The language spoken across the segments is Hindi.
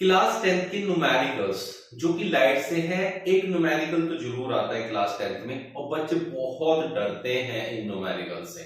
क्लास 10 के न्यूमेरिकल्स जो कि लाइट से है, एक न्यूमेरिकल तो जरूर आता है क्लास 10 में और बच्चे बहुत डरते हैं इन न्यूमेरिकल से।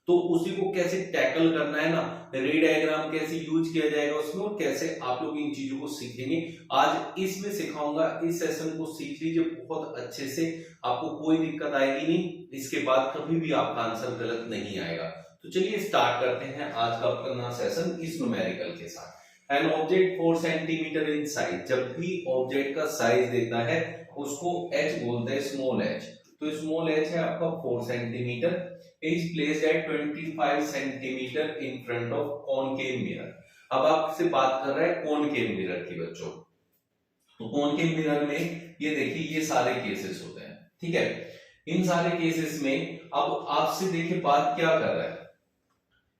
तो उसी को कैसे टैकल करना है ना, रे डायग्राम कैसे यूज किया जाएगा उसमें और कैसे आप लोग इन चीजों को सीखेंगे आज इसमें सिखाऊंगा। इस सेशन को सीख लीजिए बहुत अच्छे से, आपको कोई दिक्कत आएगी नहीं, इसके बाद कभी भी आपका आंसर गलत नहीं आएगा। तो चलिए स्टार्ट करते हैं आज का अपना सेशन इस न्यूमेरिकल के साथ। An object 4 centimetre in size, जब भी ऑब्जेक्ट का साइज देता है उसको h बोलते हैं, स्मॉल h। तो स्मॉल h है आपका 4 centimetre, is placed at 25 centimetre in front of concave mirror. अब आपसे बात कर रहा है कॉनकेव मिरर की बच्चों। तो कॉनकेव मिरर में ये देखिए ये सारे केसेस होते हैं, ठीक है। इन सारे केसेस में अब आपसे देखिए बात क्या कर रहा है,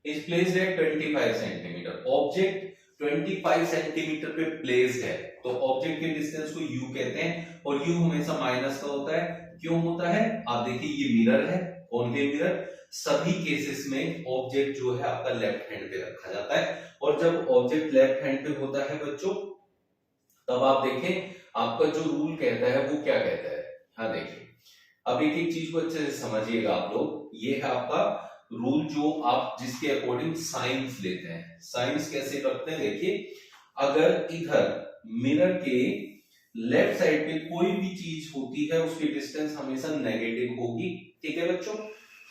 is placed at 25 centimetre, object 25 centimetre पे प्लेस्ड है। तो ऑब्जेक्ट के डिस्टेंस को u कहते हैं और u हमेशा माइनस का होता है। क्यों होता है, आप देखिए ये मिरर है, कॉनकेव मिरर। सभी केसेस में ऑब्जेक्ट जो है आपका लेफ्ट हैंड पे रखा जाता है और जब ऑब्जेक्ट लेफ्ट हैंड पे होता है बच्चों, तब आप देखें आपका जो रूल कहता है वो क्या कहता है। हाँ देखिए, अब एक एक चीज को अच्छे से समझिएगा आप लोग। ये है आपका रूल जो आप जिसके अकॉर्डिंग साइंस लेते हैं। साइंस कैसे रखते हैं, देखिए अगर इधर मिरर के लेफ्ट साइड पे कोई भी चीज होती है उसकी डिस्टेंस हमेशा नेगेटिव होगी, ठीक है बच्चों।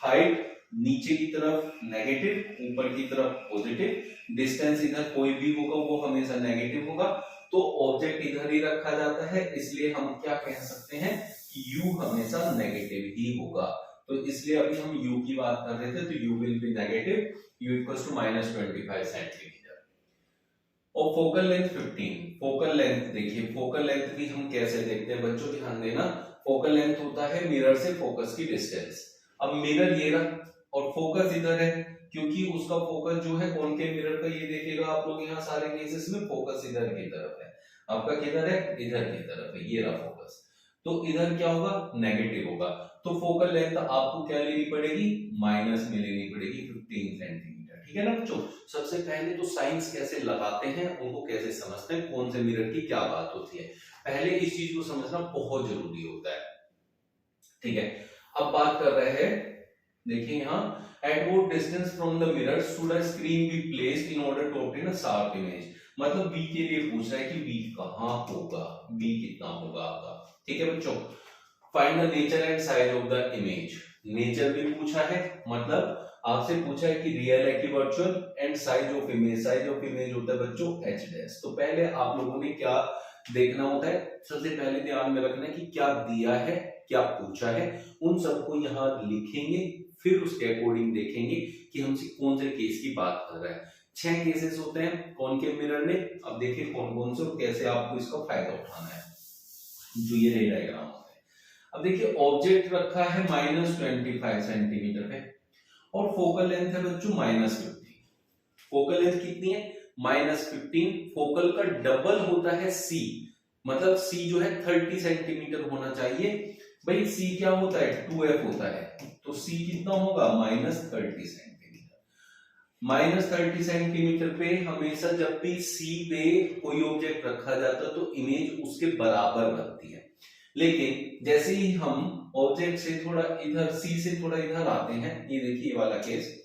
हाइट नीचे की तरफ नेगेटिव, ऊपर की तरफ पॉजिटिव, डिस्टेंस इधर कोई भी होगा वो हमेशा नेगेटिव होगा। तो ऑब्जेक्ट इधर ही रखा जाता है, इसलिए हम क्या कह सकते हैं कि u हमेशा नेगेटिव ही होगा। तो इसलिए अभी हम u की बात कर रहे थे, तो u will be negative, u equals to -25 centimetre. और फोकल लेंथ 15। फोकल लेंथ देखिए, फोकल लेंथ भी हम कैसे देखते हैं बच्चों, ध्यान देना। फोकल लेंथ होता है मिरर से फोकस की डिस्टेंस। अब मिरर ये रहा और फोकस इधर है, क्योंकि उसका फोकस जो है कॉनकेव मिरर का, ये देखिएगा आप लोग यहाँ सारे केसेस में फोकस इधर की तरफ है। आपका किधर है, इधर की तरफ है, ये रहा फोकस। तो इधर क्या होगा, नेगेटिव होगा। तो फोकल लेंथ आपको क्या लेनी पड़ेगी, माइनस में लेनी पड़ेगी 15 सेंटीमीटर, ठीक है ना बच्चों। सबसे पहले तो साइंस कैसे लगाते हैं, उनको कैसे समझते हैं, कौन से मिरर की क्या बात होती है, पहले इस चीज को समझना बहुत जरूरी होता है, ठीक है। अब बात कर रहे हैं, देखिए यहाँ at what distance from the mirror should a screen be placed in order to obtain a sharp image. मतलब बी के लिए पूछ रहा है कि बी कहां होगा, बी कितना होगा आपका, ठीक है बच्चों। Find the nature and size of the image. Nature भी पूछा है, मतलब आपसे पूछा है कि रियल है कि virtual, and size of image. Size of image होता है बच्चों h डैश। तो पहले आप लोगों ने क्या देखना होता है, सबसे पहले ध्यान में रखना है कि क्या दिया है, क्या पूछा है, उन सबको यहाँ लिखेंगे, फिर उसके अकॉर्डिंग देखेंगे कि हमसे कौन से केस की बात कर रहा है। 6 केसेस होते हैं कॉनकेव मिरर में। अब देखिए कौन कौन से और कैसे आपको इसका फायदा उठाना है, जो ये रे डायग्राम होता है। अब देखिए ऑब्जेक्ट रखा है -25 सेंटीमीटर पे और फोकल लेंथ है बच्चों -15। फोकल लेंथ कितनी है, -15। फोकल का डबल होता है c, मतलब c जो है 30 सेंटीमीटर होना चाहिए। भाई c क्या होता है, 2f होता है, तो c कितना होगा, -30 सेंटीमीटर। -30 सेंटीमीटर पे हमेशा जब भी c पे कोई ऑब्जेक्ट रखा जाता है तो इमेज उसके बराबर बनती है। लेकिन जैसे ही हम ऑब्जेक्ट से थोड़ा इधर, c से थोड़ा इधर आते हैं, ये देखिए वाला केस,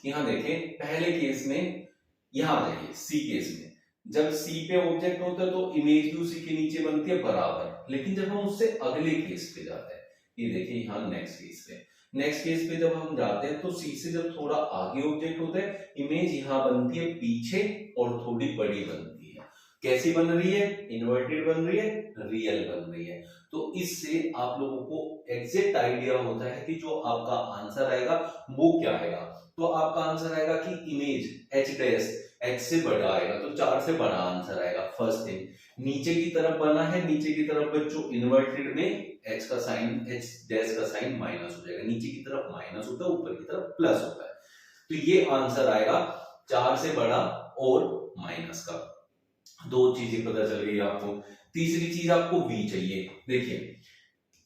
यहाँ देखें पहले केस में, यहाँ आ जाइए c केस में, जब c पे ऑब्जेक्ट होता है तो इमेज भी उसी के नीचे बनती है बराबर। लेकिन जब हम उससे अगले केस पे जाते हैं, ये देखिए यहाँ नेक्स्ट केस पे, नेक्स्ट केस पे जब हम जाते हैं तो c से जब थोड़ा आगे ऑब्जेक्ट होता है, इमेज यहाँ बनती है पीछे और थोड़ी बड़ी बनती है। कैसी बन रही है, इन्वर्टेड बन रही है, रियल बन रही है। तो इससे आप लोगों को एग्जैक्ट आइडिया होता है कि जो आपका आंसर आएगा वो क्या आएगा। तो आपका आंसर आएगा कि इमेज h डैश h से बड़ा आएगा, तो 4 से बड़ा आंसर आएगा। फर्स्ट थिंग नीचे की तरफ बना है, नीचे की तरफ बच्चों इन्वर्टेड में h का साइन, h डैश का साइन माइनस हो जाएगा, नीचे की तरफ माइनस होता है, ऊपर की तरफ प्लस होता है। तो ये आंसर आएगा 4 से बड़ा और माइनस का। दो चीजें पता चल गई आपको। तीसरी चीज आपको v चाहिए। देखिए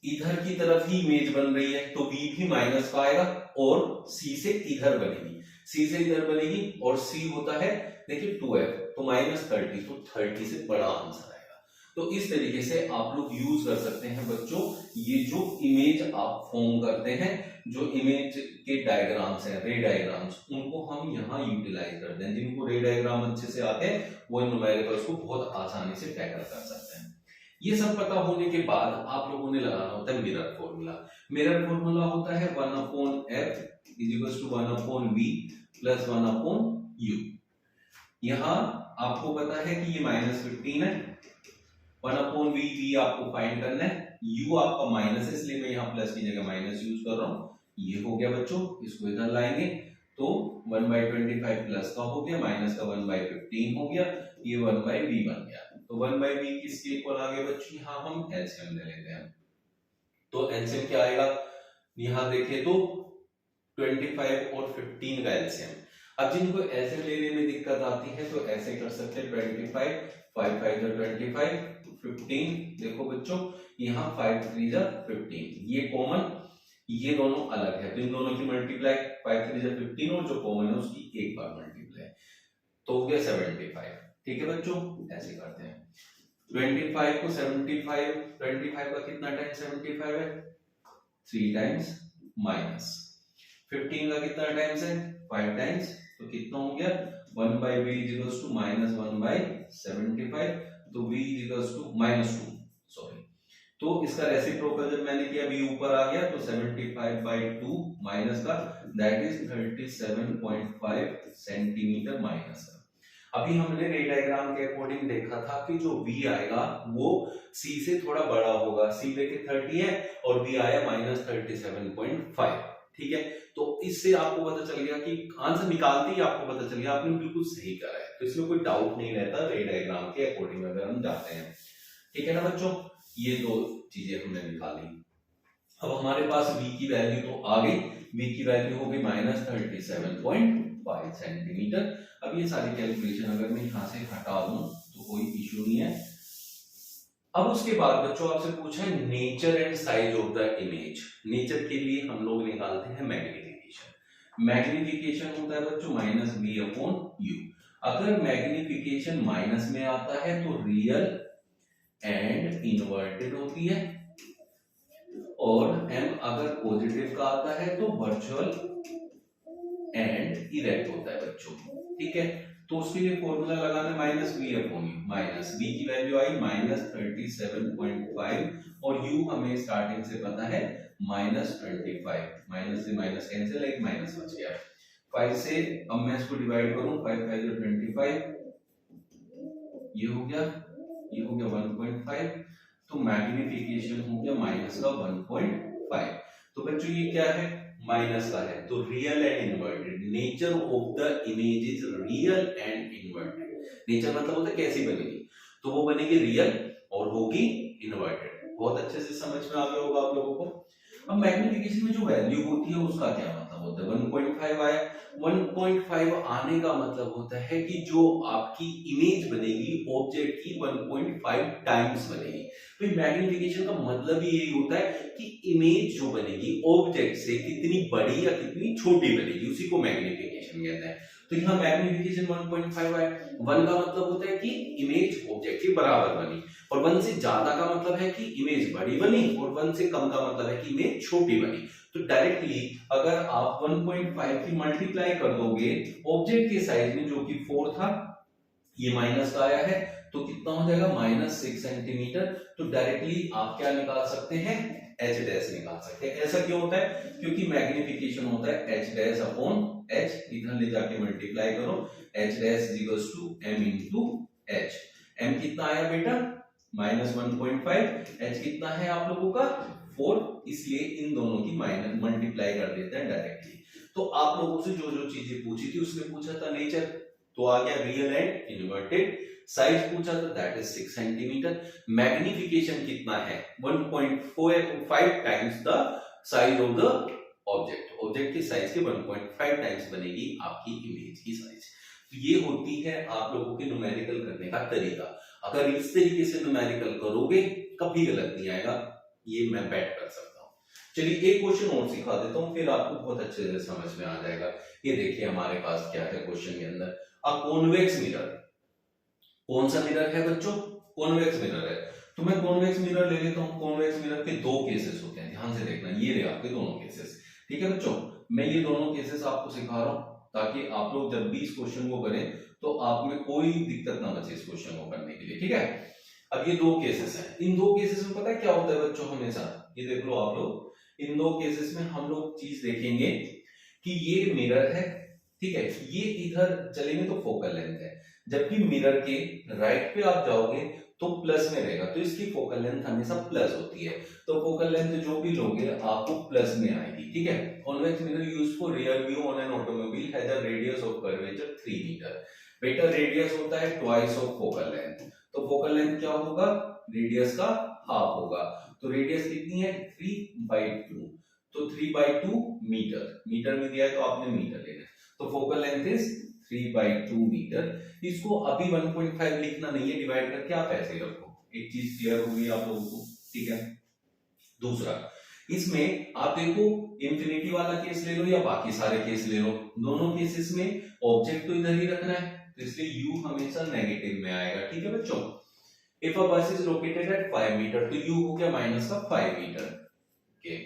इधर की तरफ ही इमेज बन रही है तो v भी माइनस का आएगा और c से इधर बनेगी, c से इधर बनेगी और c होता है देखिए 2f, तो -30, तो 30 से बड़ा आंसर आएगा। तो इस तरीके से आप लोग यूज कर सकते हैं बच्चों, ये जो इमेज आप फॉर्म करते हैं, जो इमेज के डायग्राम्स हैं, रे डायग्राम्स, उनको हम यहाँ यूटिलाइज करते हैं। जिनको रे डायग्राम अच्छे से आते हैं वो न्यूमेरिकल्स को बहुत आसानी से टैकल कर सकते हैं। ये सब पता होने के बाद आप लोगों ने लगाना होता है मिरर फॉर्मूला। मिरर फॉर्मूला होता है 1/f = 1/v + 1/u। यहाँ आपको पता है कि ये -15 है, 1/v आपको फाइंड करना है, u आपका माइनस है इसलिए मैं यहाँ प्लस की जगह माइनस यूज कर रहा हूँ। ये हो गया बच्चों, इसको इधर लाएंगे तो 1/25 प्लस का हो गया, माइनस का 1/15 हो गया, ये 1/v बन गया। तो 1/v किसके इक्वल आ गया बच्चों, यहाँ हम एलसीएम ले लेते हैं। तो एलसीएम क्या आएगा, यहाँ देखें तो 25 और 15 का एलसीएम। अब जिनको ऐसे लेने में दिक्कत आती है तो ऐसे कर सकते हैं, 25 5 5 25 15। देखो बच्चों यहाँ 5 3 15, ये कॉमन, ये दोनों अलग है, तो इन दोनों की मल्टीप्लाई 5 3 15 और जो कॉमन है उसकी एक बार मल्टीप्लाई, तो हो गया 75। ठीक है बच्चों, ऐसे करते हैं। 25 को 75, 25 का कितना टाइम्स 75 है, 3 टाइम्स, माइनस 15 का कितना टाइम्स है, 5 टाइम्स, तो कितना हो गया 1/v = -1/75, तो v = -2, सॉरी। तो इसका रेसिप्रोकल जब मैंने किया v ऊपर आ गया, तो 75/2 माइनस का दैट इज 37.5 सेंटीमीटर माइनस का। अभी हमने रे डायग्राम के अकॉर्डिंग देखा था कि जो v आएगा वो c से थोड़ा बड़ा होगा, c देखे 30 है और v आया -37.5। ठीक है, तो इससे आपको पता चल गया कि आंसर निकालते ही आपको पता चल गया आपने बिल्कुल सही करा है, तो इसमें कोई डाउट नहीं रहता रे डायग्राम के अकॉर्डिंग अगर हम जाते हैं। ठीक है ना बच्चों, ये दो चीजें हमने निकाली। अब हमारे पास v की वैल्यू तो आ गई, v की वैल्यू हो गई -37.5 सेंटीमीटर। अब ये सारी कैलकुलेशन अगर मैं यहां से हटा दूं तो कोई इश्यू नहीं है। अब उसके बाद बच्चों आपसे पूछा है nature and size of the image. Nature के लिए हम लोग निकालते हैं मैग्निफिकेशन। मैग्निफिकेशन होता है बच्चों -v/u। अगर मैग्निफिकेशन माइनस में आता है तो रियल एंड इन्वर्टेड होती है, और m अगर पॉजिटिव का आता है तो वर्चुअल एंड इरेक्ट होता है बच्चों। ठीक है, तो उसके लिए फॉर्मूला लगाना -v/u। माइनस v की वैल्यू आई -37.5 और u हमें स्टार्टिंग से पता है -25, माइनस से माइनस कैंसिल, एक माइनस बच गया। 5 से अब मैं इसको डिवाइड करूं, 5 5 25, ये हो गया 1.5, तो मैग्निफिकेशन हो गया माइनस का 1.5। तो बच्चों ये क्या है, माइनस का है, तो real and inverted. Nature of the image is real and inverted. Nature मतलब होता है कैसी बनेगी, तो वो बनेगी रियल और होगी इन्वर्टेड। बहुत अच्छे से समझ में आ गया होगा आप लोगों को। अब मैग्निफिकेशन में जो वैल्यू होती है उसका क्या मतलब होता है, 1.5 आया, 1.5 आने का मतलब होता है कि जो आपकी इमेज बनेगी ऑब्जेक्ट की 1.5 टाइम्स बनेगी। तो मैग्निफिकेशन का मतलब ही यही होता है कि इमेज जो बनेगी ऑब्जेक्ट से कितनी बड़ी या कितनी छोटी बनेगी, उसी को मैग्निफिकेशन कहते हैं। तो यहाँ मैग्निफिकेशन 1.5 है। 1 का मतलब होता है कि इमेज ऑब्जेक्ट के बराबर बनी, और 1 से ज्यादा का मतलब है कि इमेज बड़ी बनी, और 1 से कम का मतलब है कि इमेज छोटी बनी। तो डायरेक्टली अगर आप 1.5 की मल्टीप्लाई कर दोगे ऑब्जेक्ट के साइज में जो कि 4 था, ये माइनस का आया है, तो कितना हो जाएगा -6 सेंटीमीटर। तो डायरेक्टली आप क्या निकाल सकते हैं, h डैश निकाल सकते हैं। ऐसा क्यों होता है, क्योंकि मैग्निफिकेशन होता है h डैश अपॉन h, इधर ले जाके मल्टीप्लाई करो, h dash equals to m into h। m कितना आया बेटा -1.5, h कितना है आप लोगों का 4, इसलिए इन दोनों की माइनस मल्टीप्लाई कर देते हैं डायरेक्टली। तो आप लोगों से जो जो चीजें पूछी थी उसमें पूछा था नेचर, तो आ गया रियल एंड इन्वर्टेड। साइज पूछा था दैट इज 6 सेंटीमीटर। मैग्निफिकेशन कितना है 1.5 times the size of the object. Object की साइज के 1.5 टाइम्स बनेगी आपकी इमेज की साइज। तो ये होती है आप लोगों के न्यूमेरिकल करने का तरीका। अगर इस तरीके से न्यूमेरिकल करोगे कभी गलत नहीं आएगा, ये मैं बेट कर सकता हूं। चलिए एक क्वेश्चन और सिखा देता हूं, फिर आपको बहुत अच्छे से समझ में आ जाएगा। ये देखिए हमारे पास क्या है क्वेश्चन के अंदर, अ कॉन्वेक्स मिरर कौन सा मिरर है बच्चों? कॉन्वेक्स मिरर है। तो मैं कॉन्वेक्स मिरर ले लेता हूं। कॉन्वेक्स मिरर के दो केसेस होते हैं, ध्यान से देखना, ये रहे आपके दोनों केसेस। ठीक है बच्चों, मैं ये दोनों केसेस आपको सिखा रहा हूं ताकि आप लोग जब भी इस क्वेश्चन को करें तो आप में कोई दिक्कत ना बचे इस क्वेश्चन को करने के लिए। ठीक है, अब ये दो केसेस हैं। इन दो केसेस में पता है क्या होता है बच्चों? हमेशा ये देख लो आप लोग, इन दो केसेस में हम लोग चीज देखेंगे कि ये मिरर है, ठीक है, ये इधर चलेंगे तो फोकल लेंथ है, जबकि मिरर के राइट पे आप जाओगे तो प्लस में रहेगा, तो इसकी फोकल लेंथ हमेशा प्लस होती है। तो फोकल लेंथ जो भी लोगे आपको प्लस में आएगी। ठीक है, convex mirror used for rear view on an automobile has a radius of curvature 3 metre. बेटा रेडियस होता है ट्वाइस ऑफ फोकल लेंथ, तो फोकल लेंथ क्या होगा? रेडियस का हाफ होगा। तो रेडियस कितनी है? 3/2, तो 3/2 मीटर, मीटर में दिया है तो आपने मीटर लेना है। तो फोकल लेंथ इज 3/2 मीटर। इसको अभी 1.5 लिखना नहीं है, डिवाइड करके आप ऐसे ही रखो। एक चीज क्लियर होगी आप लोगों को। ठीक है, दूसरा, इसमें आप देखो इंफिनिटी वाला केस ले लो या बाकी सारे केस ले लो, दोनों केसेस में ऑब्जेक्ट तो इधर ही रखना है, तो इसलिए u हमेशा नेगेटिव में आएगा। ठीक है बच्चों, if a bus is located at 5 metre, तो u हो गया माइनस का 5 metre. Okay,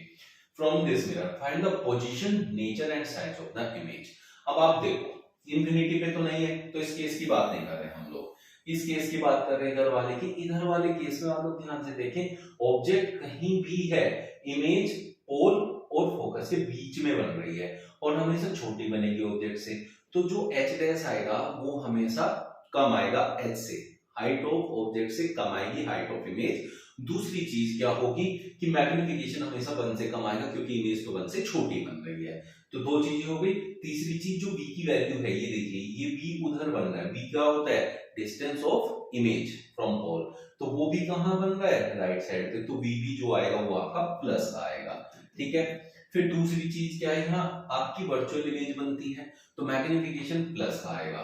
from this mirror find the position, nature and size of the image. अब आप देखो इंफिनिटी पे तो नहीं है, तो इस केस की बात नहीं कर रहे हम लोग, इस केस की बात कर रहे हैं इधर वाले की। इधर वाले केस में आप लोग ध्यान से देखें, ऑब्जेक्ट कहीं भी है, इमेज पोल और फोकस के बीच में बन रही है और हमेशा छोटी बनेगी ऑब्जेक्ट से, तो जो h डैश आएगा वो हमेशा कम आएगा h से, हाइट ऑफ ऑब्जेक्ट से कम आएगी हाइट ऑफ इमेज। दूसरी चीज क्या होगी कि मैग्निफिकेशन हमेशा 1 से कम आएगा क्योंकि इमेज तो 1 से छोटी बन रही है। तो दो चीजें हो गई। तीसरी चीज जो v की वैल्यू है, ये देखिए ये v उधर बन रहा है, v क्या होता है? Distance of image from pole, तो वो भी कहां बन रहा है? राइट साइड पे, तो v भी जो आएगा वो आपका प्लस का आएगा। ठीक है, फिर दूसरी चीज क्या है, यहाँ आपकी वर्चुअल इमेज बनती है तो मैग्निफिकेशन प्लस का आएगा।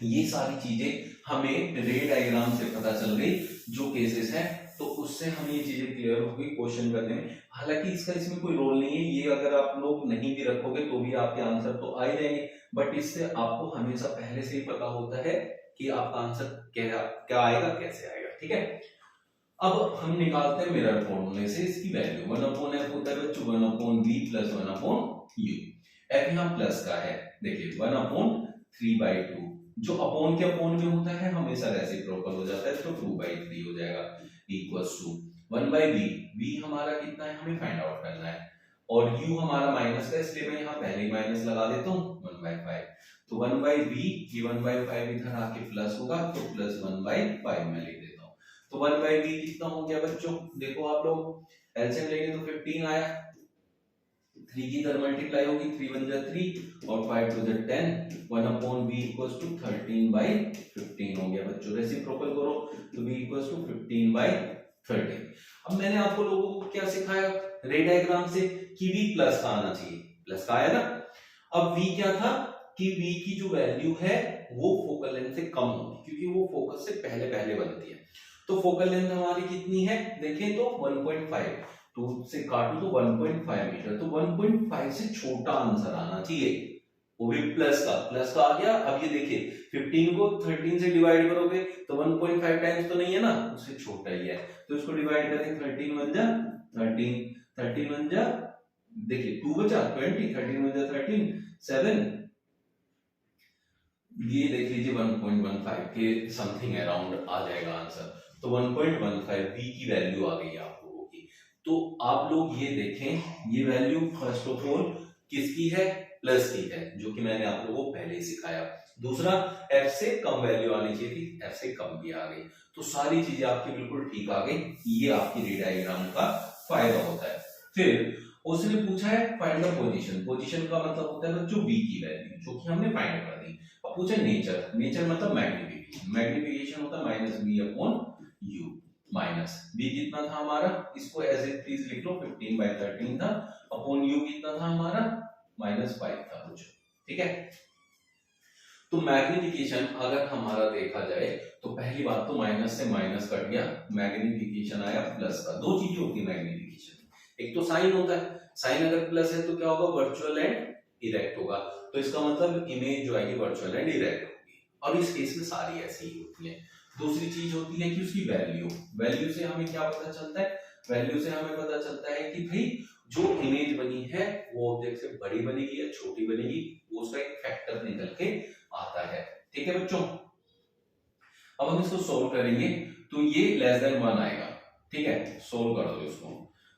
ये सारी चीजें हमें रे डायग्राम से पता चल गई, जो केसेस है तो उससे हमें ये चीजें क्लियर हो गई क्वेश्चन करने में। हालांकि इसका इसमें कोई रोल नहीं है, ये अगर आप लोग नहीं भी रखोगे तो भी आपके आंसर तो आ ही जाएंगे, बट इससे आपको हमेशा पहले से ही पता होता है कि आपका आंसर क्या आएगा, कैसे आएगा। ठीक है, अब हम निकालते हैं मिरर फॉर्मूले से इसकी वैल्यू। 1/f होता है बच्चों 1/v प्लस 1/u। f यहाँ प्लस का है, देखिए 1/3/2, जो अपोन के अपोन में होता है हमेशा रेसिप्रोकल हो जाता है, तो 2/3 हो जाएगा, इक्वल्स टू 1/v। v हमारा कितना है हमें फाइंड आउट करना है, और u हमारा माइनस का, इसलिए मैं यहाँ पहले ही माइनस लगा देता हूँ 1/5। तो 1/v, ये 1/5 इधर आके प्लस होगा, तो प्लस 1/5 में लिख देता हूँ। तो 1/v कितना हो गया बच्चों? देखो आप लोग एलसीएम लेंगे तो 15 आया, 3 की इधर मल्टीप्लाई होगी, 3 1 जा 3 और 5 2 जा 10, 1/v इक्वल्स टू 13/15 हो गया बच्चों। रेसिप्रोकल करो तो v इक्वल्स टू 15/13। अब मैंने आपको लोगों को क्या सिखाया रे डायग्राम से कि v प्लस का आना चाहिए, प्लस का आया ना। अब v क्या था कि v की जो वैल्यू है वो फोकल लेंथ से कम होगी, क्योंकि वो फोकस से पहले पहले बनती है। तो फोकल लेंथ हमारी कितनी है देखें तो 1.5, 2 से काटो तो 1.5 मीटर, तो 1.5 से छोटा आंसर आना चाहिए, वो भी प्लस का आ गया। अब ये देखिए 15 को 13 से डिवाइड करोगे तो 1.5 टाइम्स तो नहीं है ना, उससे छोटा ही है, तो इसको डिवाइड करें 13 1 जा 13, 13 1 जा देखिए 2 बचा 20, 13 1 जा 13 7, ये देख लीजिए 1.15 के समथिंग अराउंड आ जाएगा आंसर। तो 1.15 v की वैल्यू आ गई आप लोगों की। तो आप लोग ये देखें, ये वैल्यू फर्स्ट ऑफ ऑल किसकी है? प्लस की है, जो कि मैंने आप लोगों को पहले ही सिखाया। दूसरा, f से कम वैल्यू आनी चाहिए थी, f से कम भी आ गई, तो सारी चीजें आपकी बिल्कुल ठीक आ गई। ये आपकी रे डायग्राम का फायदा होता है। फिर उसने पूछा है फाइंड द पोजीशन, पोजीशन का मतलब होता है बच्चों v की वैल्यू, जो कि हमने फाइंड कर दी। अब पूछा नेचर, नेचर मतलब मैग्निफिकेशन, मैग्निफिकेशन होता है -v/u, माइनस v कितना था हमारा, इसको एज इट इज लिख लो 15/13 था, अपॉन u कितना था हमारा -5 था कुछ। ठीक है, तो मैग्निफिकेशन अगर हमारा देखा जाए तो पहली बात तो माइनस से माइनस कट गया, मैग्निफिकेशन आया प्लस का। दो चीजें होती है मैग्निफिकेशन, एक तो साइन होता है, साइन अगर प्लस है तो क्या होगा? वर्चुअल एंड इरेक्ट होगा, तो इसका मतलब इमेज जो आएगी वर्चुअल एंड इरेक्ट होगी। और इस केस में सारी ऐसी ही होती है। दूसरी चीज होती है कि उसकी वैल्यू, वैल्यू से हमें क्या पता चलता है, वैल्यू से हमें पता चलता है कि भाई जो इमेज बनी है वो ऑब्जेक्ट से बड़ी बनेगी या छोटी बनेगी, वो उसका एक फैक्टर निकल के आता है। ठीक है बच्चों, अब हम इसको सोल्व करेंगे तो ये लेस देन 1 आएगा। ठीक है, सोल्व कर दो इसको।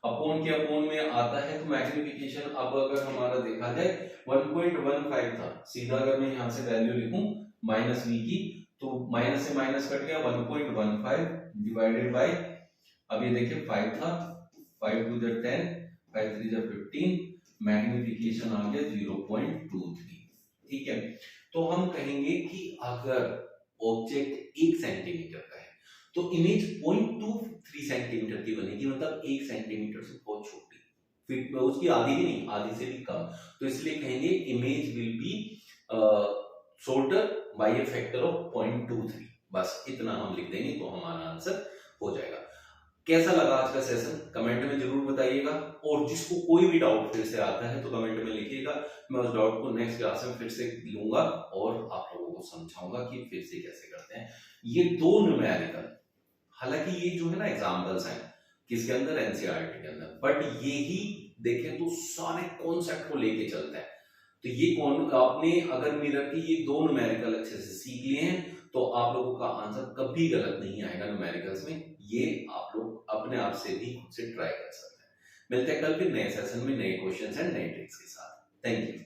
अपोन के अपोन में आता है तो मैग्निफिकेशन अब अगर हमारा देखा जाए 1.15 था, सीधा अगर मैं यहां से वैल्यू लिखूं माइनस v की, तो माइनस से माइनस कट गया 1.15 डिवाइडेड बाय, अब ये देखिए 5 था, 5 टू द 10, 5 3 जा 15, मैग्निफिकेशन आ गया 0.23। ठीक है, तो हम कहेंगे कि अगर ऑब्जेक्ट 1 सेंटीमीटर का है तो इमेज 0.23 सेंटीमीटर की बनेगी, मतलब 1 सेंटीमीटर से बहुत छोटी, फिर उसकी आधी भी नहीं, आधी से भी कम। तो इसलिए कहेंगे image will be shorter by a factor of 0.23। बस इतना हम लिख देंगे तो हमारा आंसर हो जाएगा। कैसा लगा आज का सेशन कमेंट में जरूर बताइएगा, और जिसको कोई भी डाउट फिर से आता है तो कमेंट में लिखिएगा, मैं उस डाउट को नेक्स्ट क्लास में फिर से लूंगा और आप लोगों को समझाऊंगा कि फिर से कैसे करते हैं। ये दो न्यूमेरिकल, हालांकि ये जो है ना एग्जाम्पल्स हैं किसके अंदर, एनसीईआरटी के अंदर, बट ये ही देखें तो सारे कॉन्सेप्ट को लेके चलता है। तो ये कौन, आपने अगर मिरर के ये दो न्यूमेरिकल अच्छे से सीख लिए हैं तो आप लोगों का आंसर कभी गलत नहीं आएगा न्यूमेरिकल्स में। ये आप लोग अपने आप से भी खुद से ट्राई कर सकते हैं। मिलते हैं कल फिर नए सेशन में नए क्वेश्चंस एंड नए ट्रिक्स के साथ। Thank you.